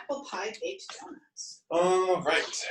Apple pie baked donuts. All right.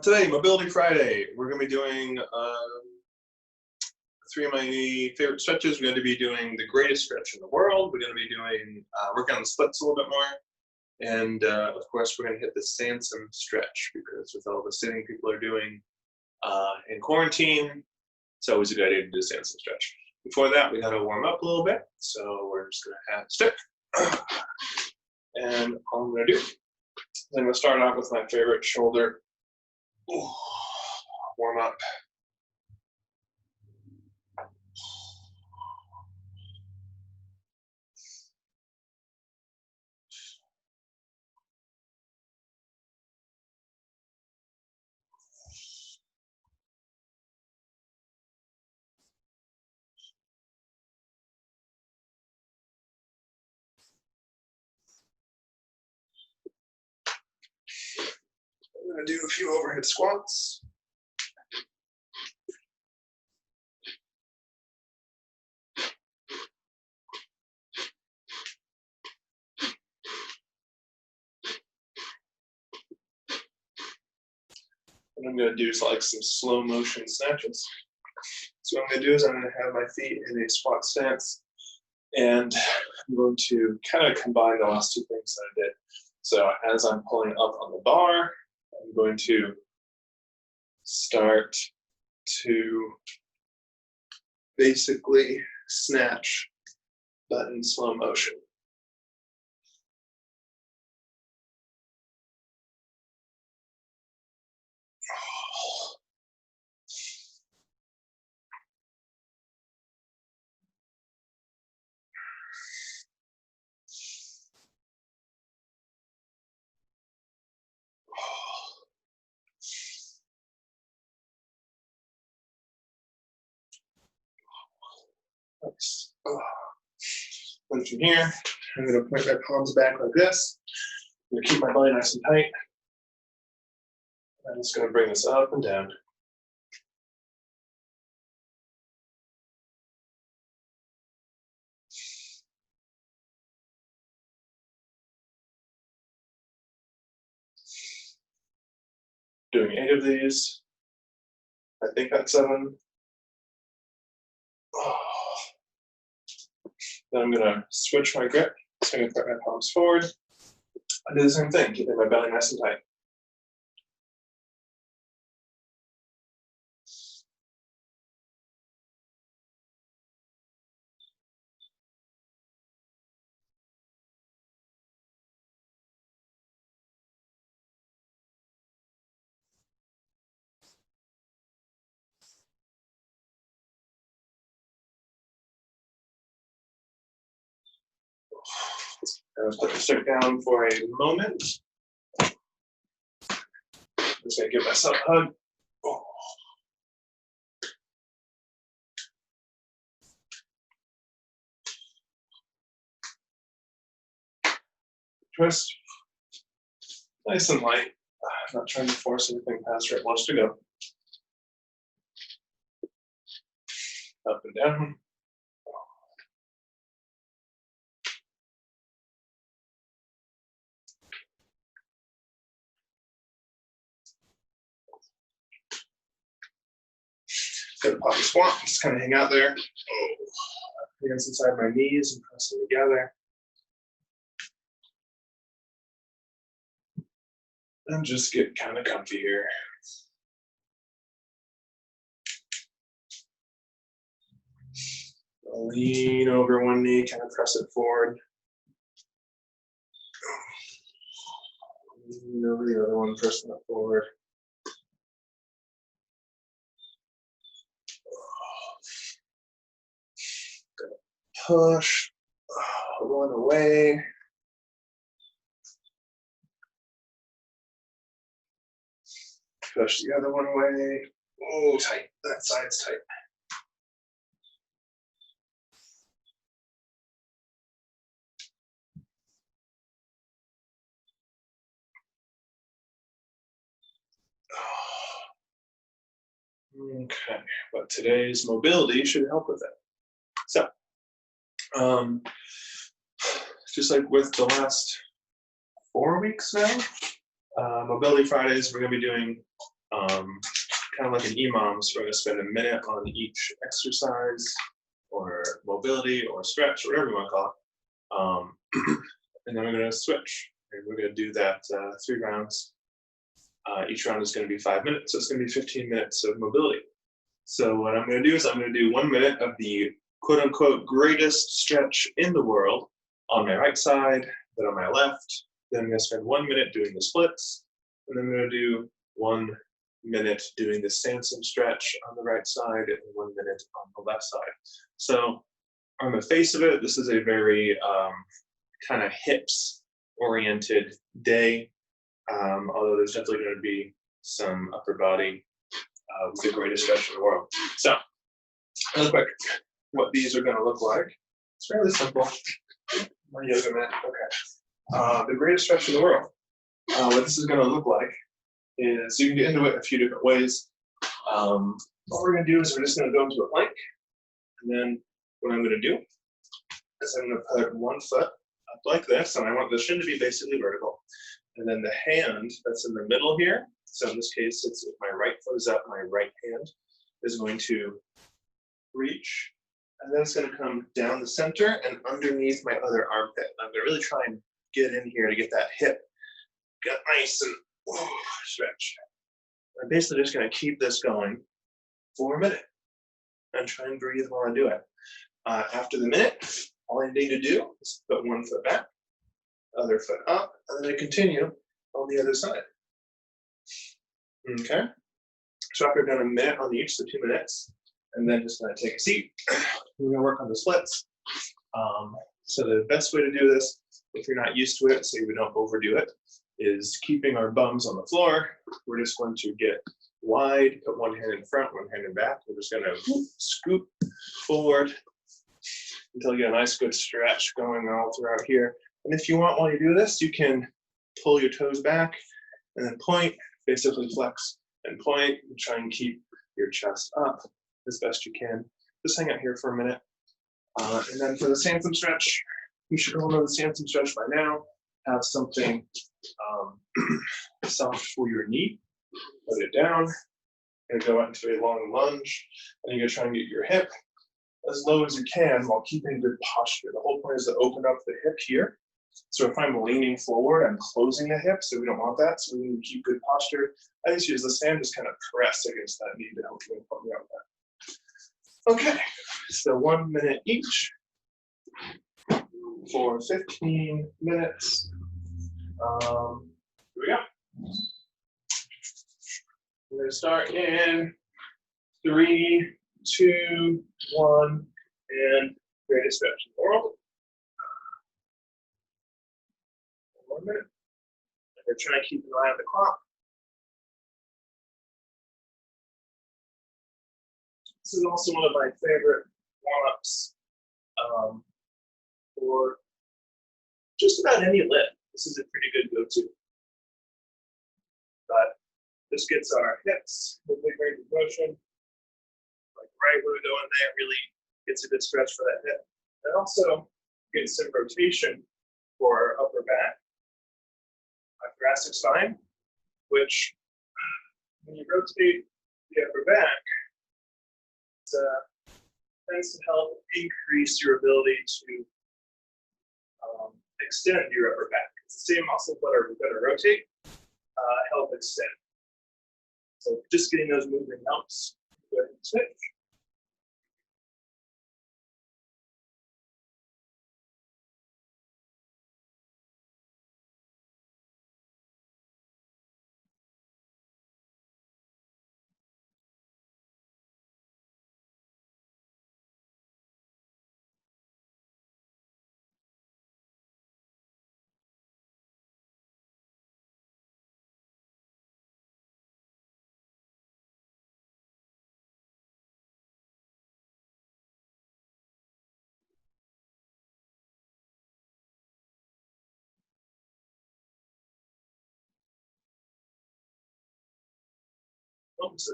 Today, Mobility Friday, we're going to be doing 3 of my favorite stretches. We're going to be doing the greatest stretch in the world. We're going to be doing working on the splits a little bit more. And of course, we're going to hit the Sansom stretch because with all the sitting people are doing in quarantine, it's always a good idea to do a Sansom stretch. Before that, we got to warm up a little bit. So we're just going to have a stick. And all I'm going to do is I'm going to start out with my favorite shoulder. Ooh, warm up. I'm going to do a few overhead squats. And I'm going to do like some slow motion snatches. So what I'm going to do is I'm going to have my feet in a squat stance, and I'm going to kind of combine the last two things that I did. So as I'm pulling up on the bar, I'm going to start to basically snatch, but in slow motion. Nice. And from here, I'm going to point my palms back like this. I'm going to keep my belly nice and tight. I'm just going to bring this up and down. Doing 8 of these. I think that's 7. Then I'm going to switch my grip. So I'm going to put my palms forward. I do the same thing, keeping my belly nice and tight. I'll put the stick down for a moment. I'm just going to give myself a hug. Twist. Nice and light. Not trying to force anything past where it wants to go. Up and down. Got a poppy squat, just kind of hang out there. Hands inside my knees and press them together. And just get kind of comfy here. I'll lean over one knee, kind of press it forward. Lean over the other one, pressing it forward. Push one away. Push the other one away. Oh, tight. That side's tight. Okay, but today's mobility should help with it. So Just like with the last 4 weeks now, Mobility Fridays, we're going to be doing kind of like an EMOM, so we're going to spend a minute on each exercise or mobility or stretch, or whatever you want to call it. And then we're going to switch, and we're going to do that 3 rounds. Each round is going to be 5 minutes, so it's going to be 15 minutes of mobility. So what I'm going to do is I'm going to do 1 minute of the quote-unquote greatest stretch in the world on my right side, then on my left. Then I'm going to spend 1 minute doing the splits, and then I'm going to do 1 minute doing the Sansom stretch on the right side and 1 minute on the left side. So on the face of it, this is a very kind of hips-oriented day, although there's definitely going to be some upper body with the greatest stretch in the world. So real quick, what these are going to look like. It's fairly simple. My yoga mat, okay. The greatest stretch in the world. What this is going to look like is, you can get into it a few different ways. What we're going to do is we're just going to go into a plank, and then what I'm going to do is I'm going to put 1 foot up like this, and I want the shin to be basically vertical. And then the hand that's in the middle here, so in this case, it's if my right foot is up, my right hand is going to reach, and then it's going to come down the center and underneath my other armpit. I'm going to really try and get in here to get that hip get nice and stretch. I'm basically just going to keep this going for a minute and try and breathe while I do it. After the minute, all I need to do is put 1 foot back, other foot up, and then I continue on the other side. Okay? So after I've done a minute on each, so 2 minutes, and then just going to take a seat. We're going to work on the splits. So the best way to do this, if you're not used to it, so we don't overdo it, is keeping our bums on the floor. We're just going to get wide, put 1 hand in front, 1 hand in back. We're just going to scoot forward until you get a nice good stretch going all throughout here. And if you want, while you do this, you can pull your toes back and then point, basically flex and point, and try and keep your chest up as best you can. Just hang out here for a minute. And then for the Sansom stretch, you should all know the Sansom stretch by now. Have something soft for your knee. Put it down. You're going to go out into a long lunge. And you're going to try and get your hip as low as you can while keeping good posture. The whole point is to open up the hip here. So if I'm leaning forward, I'm closing the hip, so we don't want that. So we need to keep good posture. I just use this hand, just kind of press against that knee to help me out with that. Okay, so 1 minute each for 15 minutes. Here we go. We're going to start in 3, 2, 1, and greatest stretch in the world. 1 minute. And we're trying to keep an eye on the clock. This is also one of my favorite warm-ups for just about any lift. This is a pretty good go-to. But this gets our hips with big range of motion. Like right where we go in there, really gets a good stretch for that hip. And also gets some rotation for our upper back, our thoracic spine, which when you rotate the upper back, it tends to help increase your ability to extend your upper back. It's the same muscle, but we're going to rotate, help extend. So just getting those moving helps. Go ahead and switch. Oops.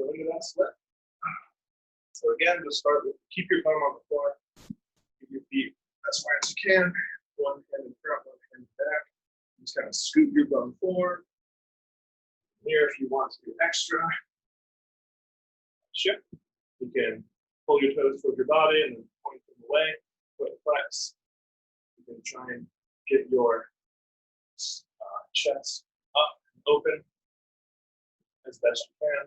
go into that split. So again, just start with keep your bum on the floor, keep your feet as wide as you can. One hand in front, one hand back. Just kind of scoot your bum forward. Here, if you want to do extra, shift. You can pull your toes toward your body and then point them away, foot flex. You can try and get your chest up and open as best you can.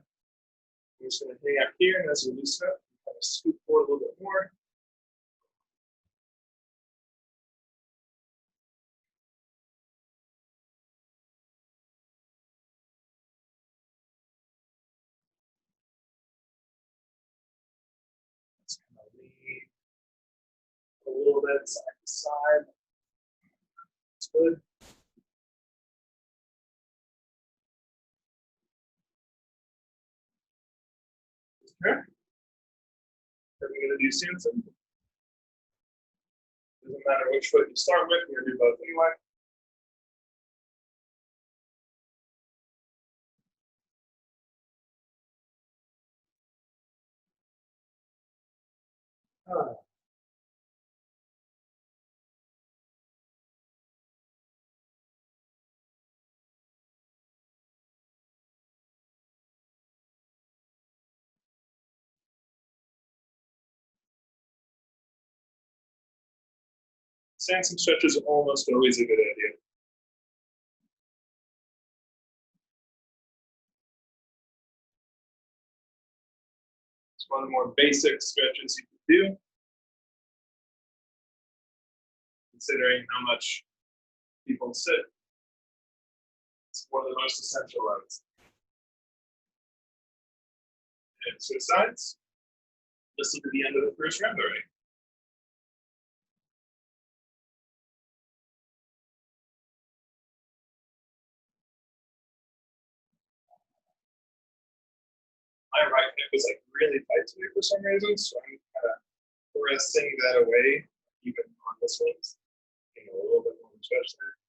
I'm just going to hang out here, and as you loosen up, you kind of scoot forward a little bit more. Let's kind of lean a little bit side to side. That's good. Okay. Then we're going to do Sanson. Doesn't matter which foot you start with, we're going to do both anyway. Sanson stretches are almost always a good idea. It's one of the more basic stretches you can do, considering how much people sit. It's one of the most essential ones. And switch sides. Listen to the end of the first round already. My right hip is like really tight today for some reason, so I'm kind of pressing that away, even on this one. Getting a little bit more stretch there.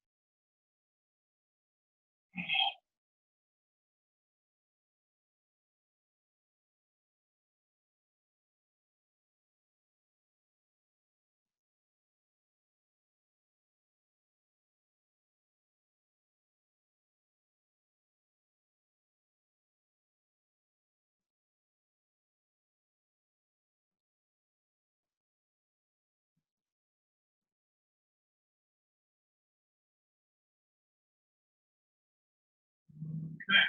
Okay.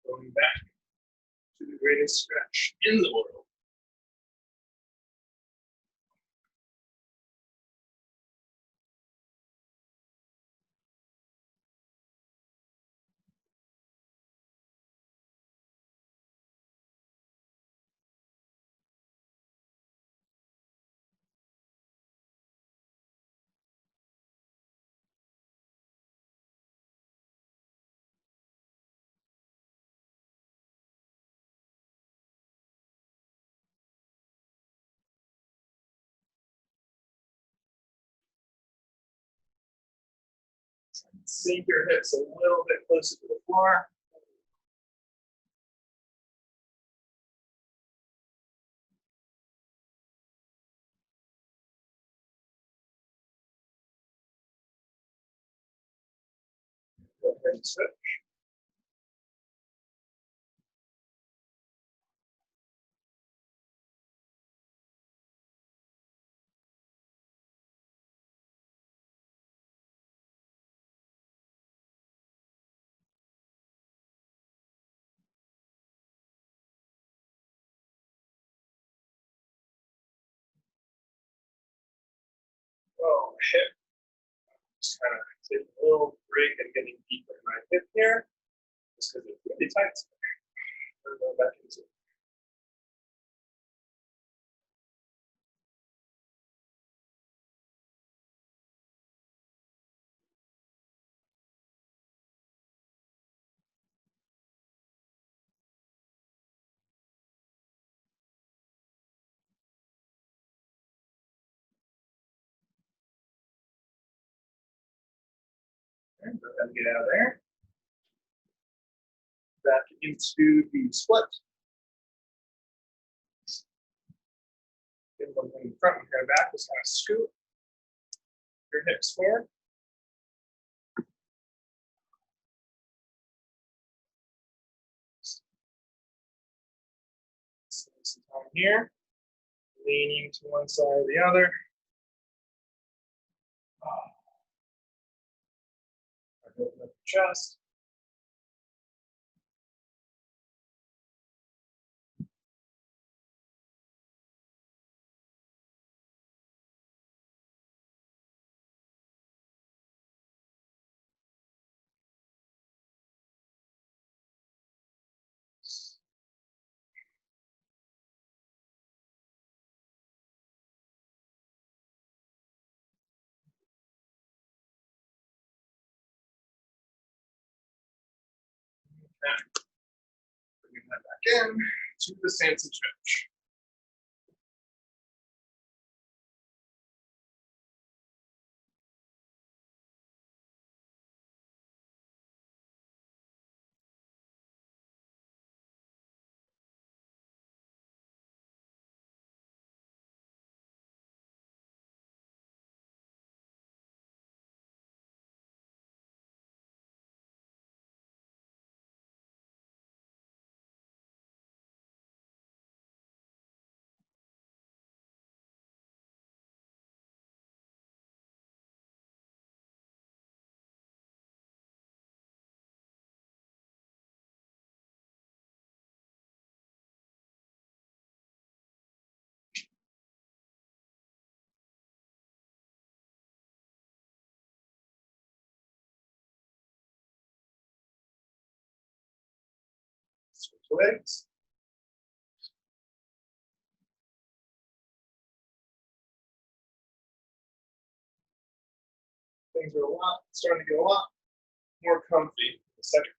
Going back to the greatest stretch in the world. Sink your hips a little bit closer to the floor. Go ahead and switch. Oh, hip. Just kind of taking a little break and getting deeper in my hip here, just because it's really tight. I'm going back into it. Okay, go ahead and get out of there. back into the split. Get one thing in front, one kind of back, just kind of scoop your hips forward. Spend some time here, leaning to one side or the other. Open up your chest. Okay. Bring that back in to the Sansa stretch. Switch legs. Things are starting to get a lot more comfy in the second round.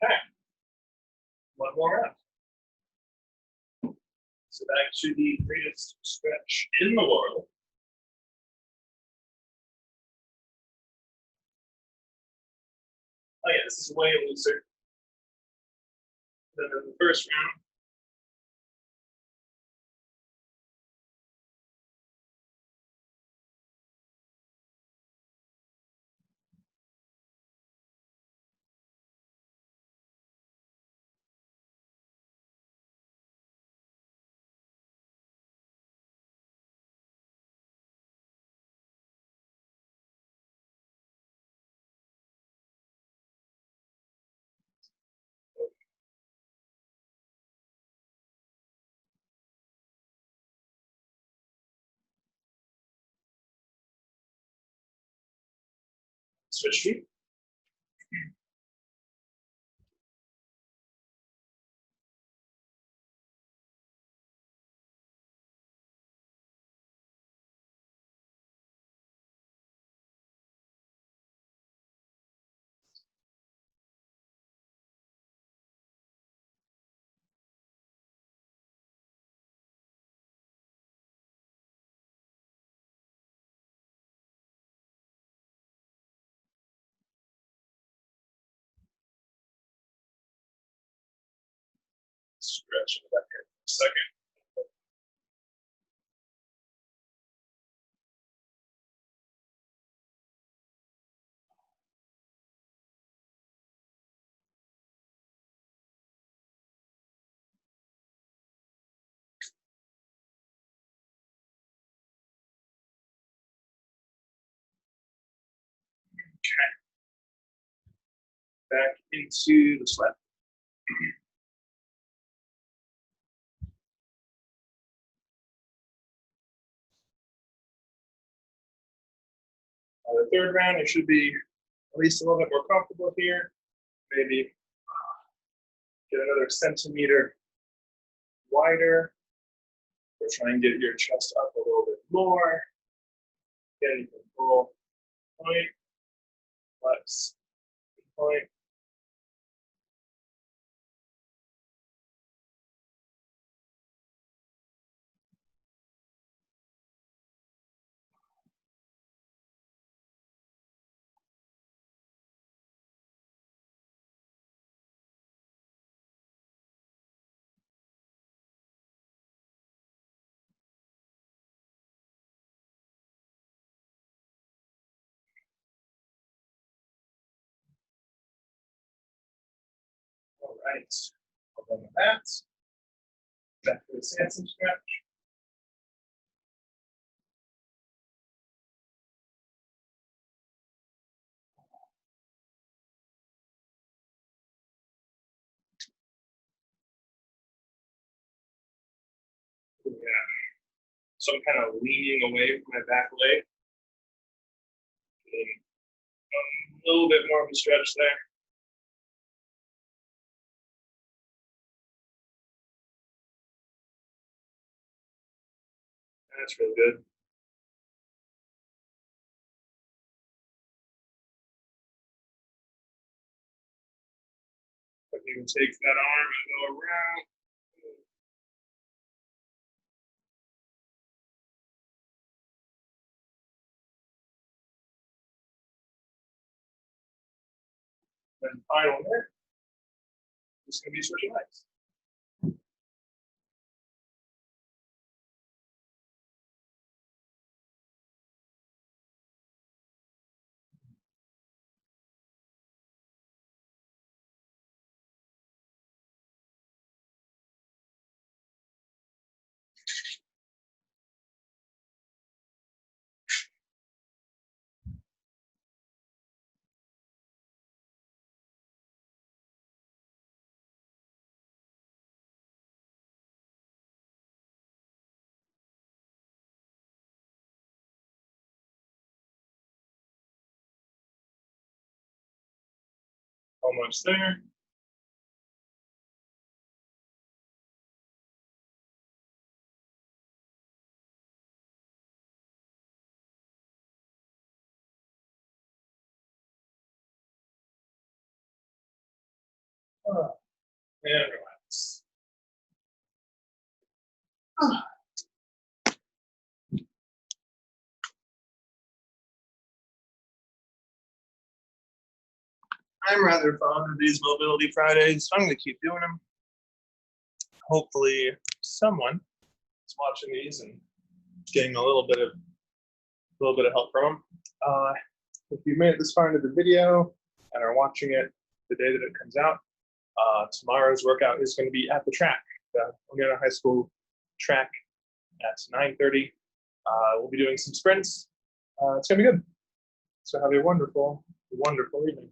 Okay. One more round. So back to the greatest stretch in the world. Oh yeah, this is way looser than the first round. Switch feet. Stretch in the back here for a second. Okay. back into the sweat. The third round, I should be at least a little bit more comfortable here. Maybe get another centimeter wider. Or try and get your chest up a little bit more. Again, you can pull point, flex, point. All right, well done with that. Back to the Sansom stretch. Yeah. So I'm kind of leaning away from my back leg. Getting a little bit more of a stretch there. That's really good. But you can take that arm and go around. Then final there. It's going to be switching legs. Almost there. And relax. I'm rather fond of these Mobility Fridays, so I'm going to keep doing them. Hopefully someone is watching these and getting a little bit of help from them. If you made it this far into the video and are watching it the day that it comes out, tomorrow's workout is going to be at the track, the Oneonta High School track at 9:30. We'll be doing some sprints. It's going to be good. So have a wonderful, wonderful evening.